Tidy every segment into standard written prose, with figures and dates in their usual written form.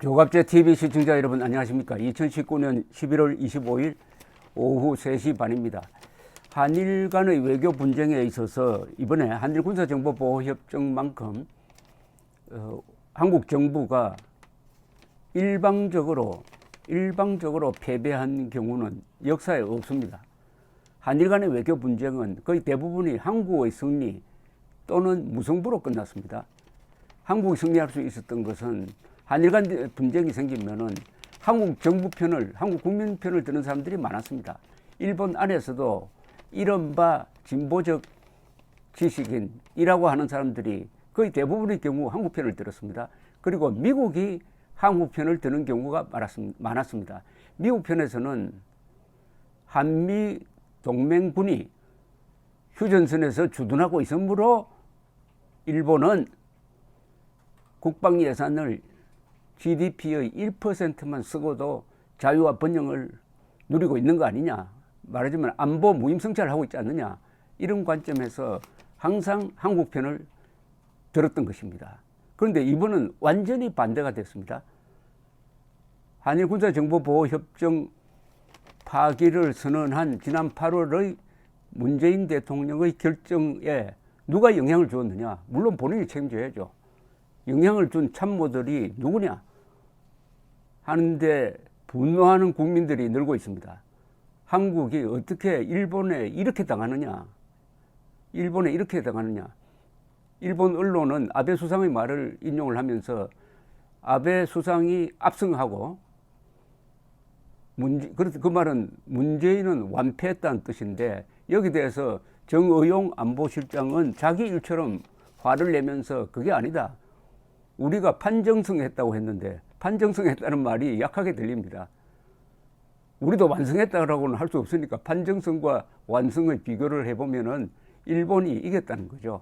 조갑제 TV 시청자 여러분 안녕하십니까. 2019년 11월 25일 오후 3시 반입니다. 한일 간의 외교 분쟁에 있어서 이번에 한일 군사정보보호협정만큼 한국 정부가 일방적으로 패배한 경우는 역사에 없습니다. 한일 간의 외교 분쟁은 거의 대부분이 한국의 승리 또는 무승부로 끝났습니다. 한국이 승리할 수 있었던 것은 한일 간 분쟁이 생기면은 한국 정부 편을, 한국 국민 편을 드는 사람들이 많았습니다. 일본 안에서도 이른바 진보적 지식인이라고 하는 사람들이 거의 대부분의 경우 한국 편을 들었습니다. 그리고 미국이 한국 편을 드는 경우가 많았습니다. 미국 편에서는 한미 동맹군이 휴전선에서 주둔하고 있으므로 일본은 국방 예산을 GDP의 1%만 쓰고도 자유와 번영을 누리고 있는 거 아니냐, 말하자면 안보 무임승차를 하고 있지 않느냐, 이런 관점에서 항상 한국 편을 들었던 것입니다. 그런데 이번은 완전히 반대가 됐습니다. 한일 군사정보보호협정 파기를 선언한 지난 8월의 문재인 대통령의 결정에 누가 영향을 주었느냐? 물론 본인이 책임져야죠. 영향을 준 참모들이 누구냐 하는데 분노하는 국민들이 늘고 있습니다. 한국이 어떻게 일본에 이렇게 당하느냐, 일본 언론은 아베 수상의 말을 인용을 하면서 아베 수상이 압승하고 그 말은 문재인은 완패했다는 뜻인데, 여기 대해서 정의용 안보실장은 자기 일처럼 화를 내면서 그게 아니다, 우리가 판정승했다고 했는데, 판정승했다는 말이 약하게 들립니다. 우리도 완성했다고는 할 수 없으니까 판정승과 완성의 비교를 해보면은 일본이 이겼다는 거죠.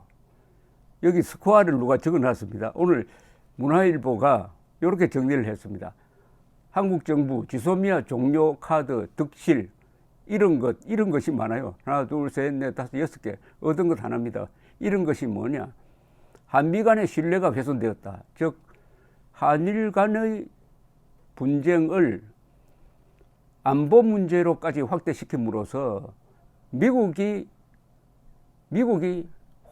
여기 스코어를 누가 적어놨습니다. 오늘 문화일보가 이렇게 정리를 했습니다. 한국 정부 지소미아 종료 카드 득실, 이런 것이 많아요. 하나, 둘, 셋, 넷, 다섯, 6개 얻은 것 하나입니다. 이런 것이 뭐냐? 한미 간의 신뢰가 훼손되었다. 즉 한일 간의 분쟁을 안보 문제로까지 확대시킴으로써 미국이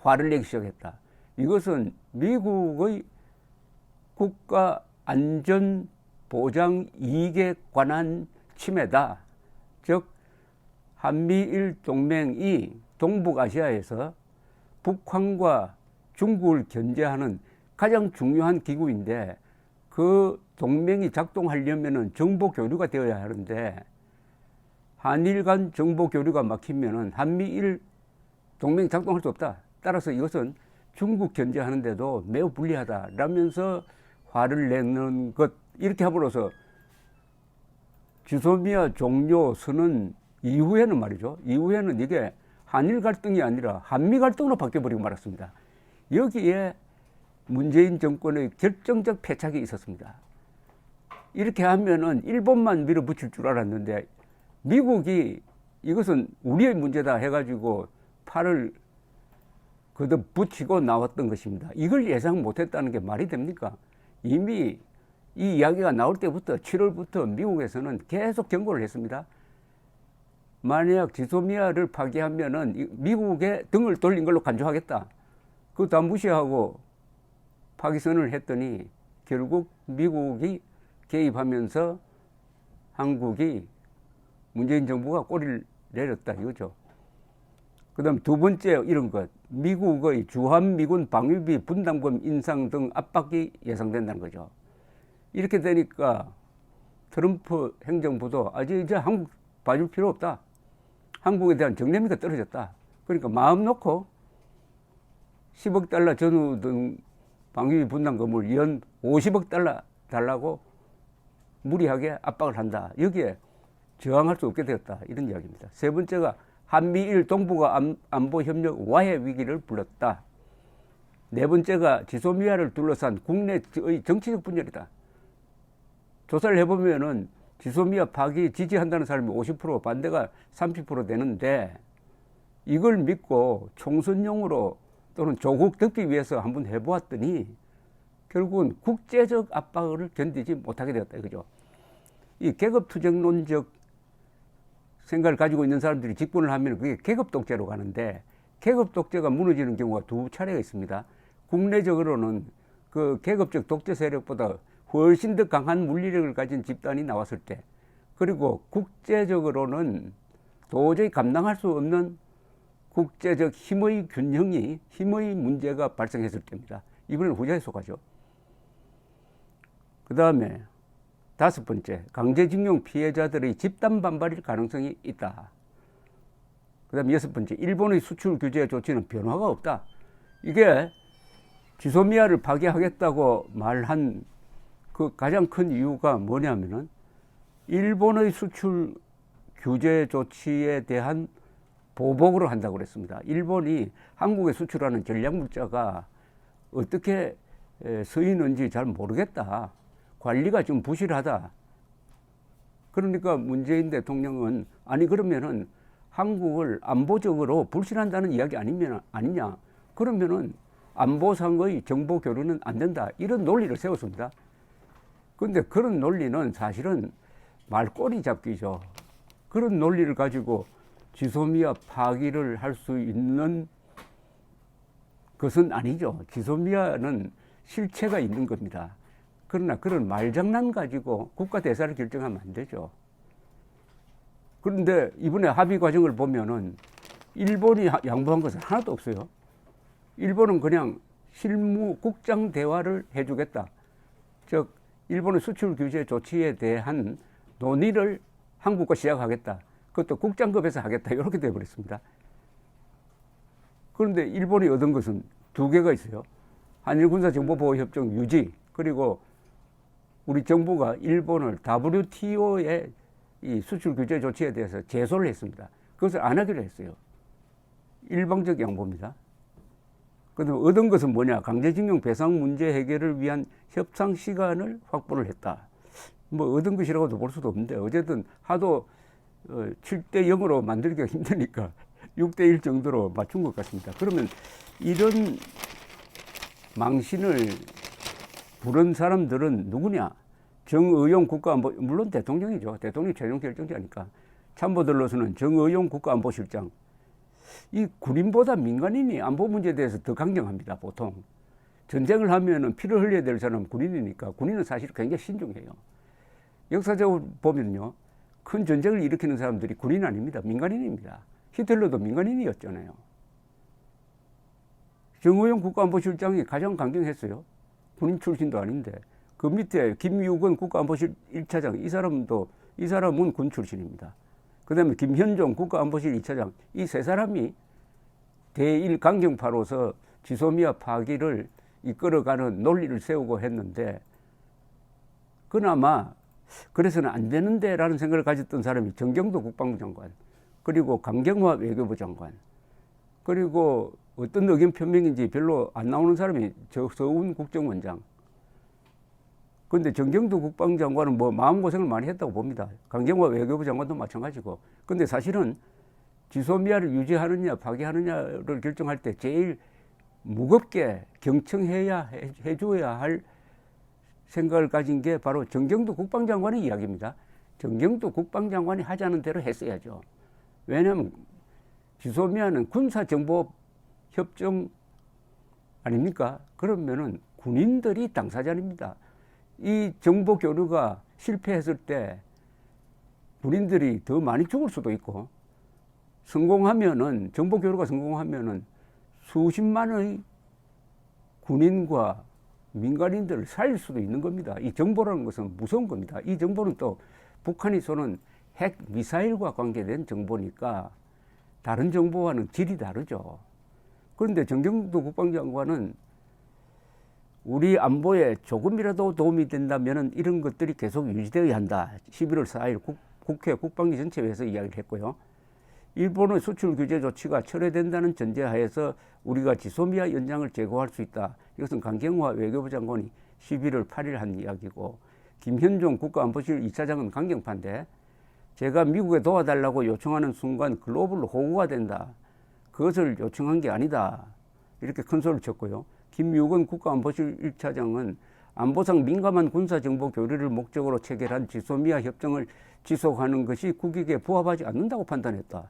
화를 내기 시작했다. 이것은 미국의 국가 안전 보장 이익에 관한 침해다. 즉 한미일 동맹이 동북아시아에서 북한과 중국을 견제하는 가장 중요한 기구인데, 그 동맹이 작동하려면 정보 교류가 되어야 하는데, 한일 간 정보 교류가 막히면 한미일 동맹이 작동할 수 없다. 따라서 이것은 중국 견제하는데도 매우 불리하다라면서 화를 내는 것, 이렇게 함으로써 지소미아 종료 선언 이후에는 말이죠, 이후에는 이게 한일 갈등이 아니라 한미 갈등으로 바뀌어버리고 말았습니다. 여기에 문재인 정권의 결정적 패착이 있었습니다. 이렇게 하면은 일본만 밀어붙일 줄 알았는데, 미국이 이것은 우리의 문제다 해가지고 팔을 거듭 붙이고 나왔던 것입니다. 이걸 예상 못했다는 게 말이 됩니까? 이미 이 이야기가 나올 때부터 7월부터 미국에서는 계속 경고를 했습니다. 만약 지소미아를 파기하면은 미국의 등을 돌린 걸로 간주하겠다. 그거 다 무시하고 파기선언을 했더니 결국 미국이 개입하면서 한국이, 문재인 정부가 꼬리를 내렸다 이거죠. 그 다음 두 번째 이런 것, 미국의 주한미군 방위비 분담금 인상 등 압박이 예상된다는 거죠. 이렇게 되니까 트럼프 행정부도 이제 한국 봐줄 필요 없다, 한국에 대한 정념이가 떨어졌다, 그러니까 마음 놓고 10억 달러 전후 등 방위비 분담금을 연 50억 달러 달라고 무리하게 압박을 한다. 여기에 저항할 수 없게 되었다, 이런 이야기입니다. 세 번째가 한미일 동북아 안보 협력 와해 위기를 불렀다. 네 번째가 지소미아를 둘러싼 국내의 정치적 분열이다. 조사를 해보면은 지소미아 파기 지지한다는 사람이 50%, 반대가 30% 되는데, 이걸 믿고 총선용으로 또는 조국 듣기 위해서 한번 해보았더니 결국은 국제적 압박을 견디지 못하게 되었다 이거죠. 이 계급투쟁론적 생각을 가지고 있는 사람들이 집권을 하면 그게 계급 독재로 가는데, 계급 독재가 무너지는 경우가 두 차례가 있습니다. 국내적으로는 그 계급적 독재 세력보다 훨씬 더 강한 물리력을 가진 집단이 나왔을 때, 그리고 국제적으로는 도저히 감당할 수 없는 국제적 힘의 균형이, 힘의 문제가 발생했을 때입니다. 이번에는 후자에 속하죠. 그 다음에 다섯 번째, 강제징용 피해자들의 집단 반발일 가능성이 있다. 그 다음에 여섯 번째, 일본의 수출 규제 조치는 변화가 없다. 이게 지소미아를 파기하겠다고 말한 그 가장 큰 이유가 뭐냐면은, 일본의 수출 규제 조치에 대한 보복으로 한다고 그랬습니다. 일본이 한국에 수출하는 전략물자가 어떻게 쓰이는지 잘 모르겠다. 관리가 좀 부실하다. 그러니까 문재인 대통령은 아니 그러면은 한국을 안보적으로 불신한다는 이야기 아니냐. 그러면은 안보상의 정보 교류는 안 된다. 이런 논리를 세웠습니다. 그런데 그런 논리는 사실은 말꼬리 잡기죠. 그런 논리를 가지고 지소미아 파기를 할 수 있는 것은 아니죠. 지소미아는 실체가 있는 겁니다. 그러나 그런 말장난 가지고 국가 대사를 결정하면 안 되죠. 그런데 이번에 합의 과정을 보면은 일본이 양보한 것은 하나도 없어요. 일본은 그냥 실무 국장 대화를 해주겠다. 즉 일본의 수출 규제 조치에 대한 논의를 한국과 시작하겠다. 그것도 국장급에서 하겠다. 이렇게 되어버렸습니다. 그런데 일본이 얻은 것은 두 개가 있어요. 한일군사정보보호협정 유지, 그리고 우리 정부가 일본을 WTO의 이 수출 규제 조치에 대해서 제소를 했습니다. 그것을 안 하기로 했어요. 일방적 양보입니다. 그다음에 얻은 것은 뭐냐? 강제징용 배상 문제 해결을 위한 협상 시간을 확보를 했다. 뭐 얻은 것이라고도 볼 수도 없는데, 어쨌든 하도 7대 0으로 만들기가 힘드니까 6대 1 정도로 맞춘 것 같습니다. 그러면 이런 망신을 부른 사람들은 누구냐? 정의용 국가안보, 물론 대통령이죠. 대통령이 최종 결정자니까. 참모들로서는 정의용 국가안보실장. 이 군인보다 민간인이 안보 문제에 대해서 더 강경합니다. 보통 전쟁을 하면은 피를 흘려야 될 사람은 군인이니까, 군인은 사실 굉장히 신중해요. 역사적으로 보면요, 큰 전쟁을 일으키는 사람들이 군인 아닙니다. 민간인입니다. 히틀러도 민간인이었잖아요. 정의용 국가안보실장이 가장 강경했어요. 군인 출신도 아닌데. 그 밑에 김유건 국가안보실 1차장, 이 사람은 군 출신입니다. 그 다음에 김현종 국가안보실 2차장, 이 세 사람이 대일 강경파로서 지소미아 파기를 이끌어가는 논리를 세우고 했는데, 그나마 그래서는 안 되는데 라는 생각을 가졌던 사람이 정경도 국방부 장관, 그리고 강경화 외교부 장관, 그리고 어떤 의견 표명인지 별로 안 나오는 사람이 서훈 국정원장. 그런데 정경도 국방장관은 뭐 마음고생을 많이 했다고 봅니다. 강경화 외교부 장관도 마찬가지고. 그런데 사실은 지소미아를 유지하느냐 파기하느냐를 결정할 때 제일 무겁게 경청해야 해줘야 할 생각을 가진 게 바로 정경도 국방장관의 이야기입니다. 정경도 국방장관이 하자는 대로 했어야죠. 왜냐하면 지소미아는 군사정보협정 아닙니까? 그러면은 군인들이 당사자입니다. 이 정보 교류가 실패했을 때 군인들이 더 많이 죽을 수도 있고, 성공하면은, 정보 교류가 성공하면은 수십만의 군인과 민간인들을 살릴 수도 있는 겁니다. 이 정보라는 것은 무서운 겁니다. 이 정보는 또 북한이 쏘는 핵 미사일과 관계된 정보니까 다른 정보와는 질이 다르죠. 그런데 정경도 국방장관은 우리 안보에 조금이라도 도움이 된다면 이런 것들이 계속 유지되어야 한다. 11월 4일 국회 국방위 전체회에서 이야기를 했고요. 일본의 수출 규제 조치가 철회된다는 전제하에서 우리가 지소미아 연장을 재고할 수 있다. 이것은 강경화 외교부 장관이 11월 8일 한 이야기고, 김현종 국가안보실 2차장은 강경파인데, 제가 미국에 도와달라고 요청하는 순간 글로벌 호구가 된다. 그것을 요청한 게 아니다. 이렇게 큰 소리를 쳤고요. 김유건 국가안보실 1차장은 안보상 민감한 군사정보 교류를 목적으로 체결한 지소미아 협정을 지속하는 것이 국익에 부합하지 않는다고 판단했다.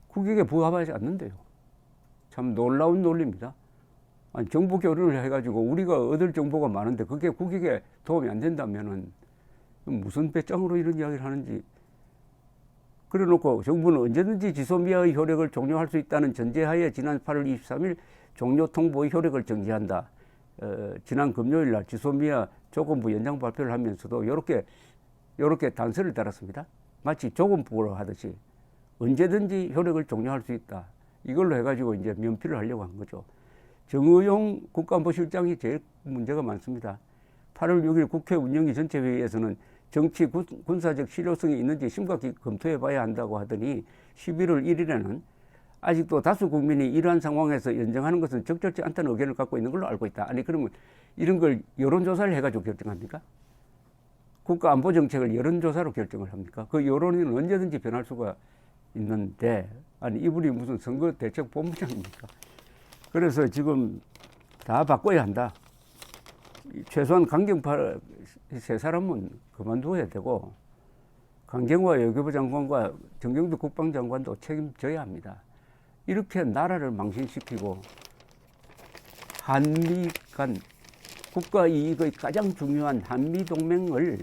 국익에 부합하지 않는데요. 참 놀라운 논리입니다. 아니, 정보 교류를 해가지고 우리가 얻을 정보가 많은데 그게 국익에 도움이 안 된다면은 무슨 배짱으로 이런 이야기를 하는지. 그래 놓고 정부는 언제든지 지소미아의 효력을 종료할 수 있다는 전제하에 지난 8월 23일 종료 통보의 효력을 정지한다. 지난 금요일 날 지소미아 조건부 연장 발표를 하면서도 요렇게 단서를 달았습니다. 마치 조건부로 하듯이 언제든지 효력을 종료할 수 있다. 이걸로 해가지고 이제 면피를 하려고 한 거죠. 정의용 국가안보실장이 제일 문제가 많습니다. 8월 6일 국회 운영위 전체 회의에서는 정치 군사적 실효성이 있는지 심각히 검토해 봐야 한다고 하더니 11월 1일에는 아직도 다수 국민이 이러한 상황에서 인정하는 것은 적절치 않다는 의견을 갖고 있는 걸로 알고 있다. 아니 그러면 이런 걸 여론조사를 해가지고 결정합니까? 국가안보정책을 여론조사로 결정을 합니까? 그 여론은 언제든지 변할 수가 있는데 아니 이분이 무슨 선거대책본부장입니까? 그래서 지금 다 바꿔야 한다. 최소한 강경파 세 사람은 그만둬야 되고 강경화 외교부 장관과 정경두 국방장관도 책임져야 합니다. 이렇게 나라를 망신시키고 한미 간 국가 이익의 가장 중요한 한미 동맹을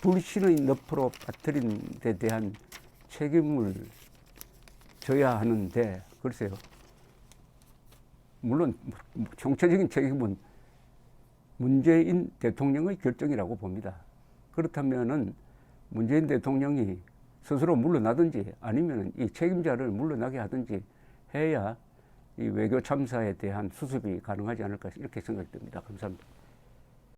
불신의 늪으로 빠뜨린 데 대한 책임을 져야 하는데 글쎄요. 물론 총체적인 책임은 문재인 대통령의 결정이라고 봅니다. 그렇다면은 문재인 대통령이 스스로 물러나든지 아니면 이 책임자를 물러나게 하든지 해야 이 외교 참사에 대한 수습이 가능하지 않을까 이렇게 생각됩니다. 감사합니다.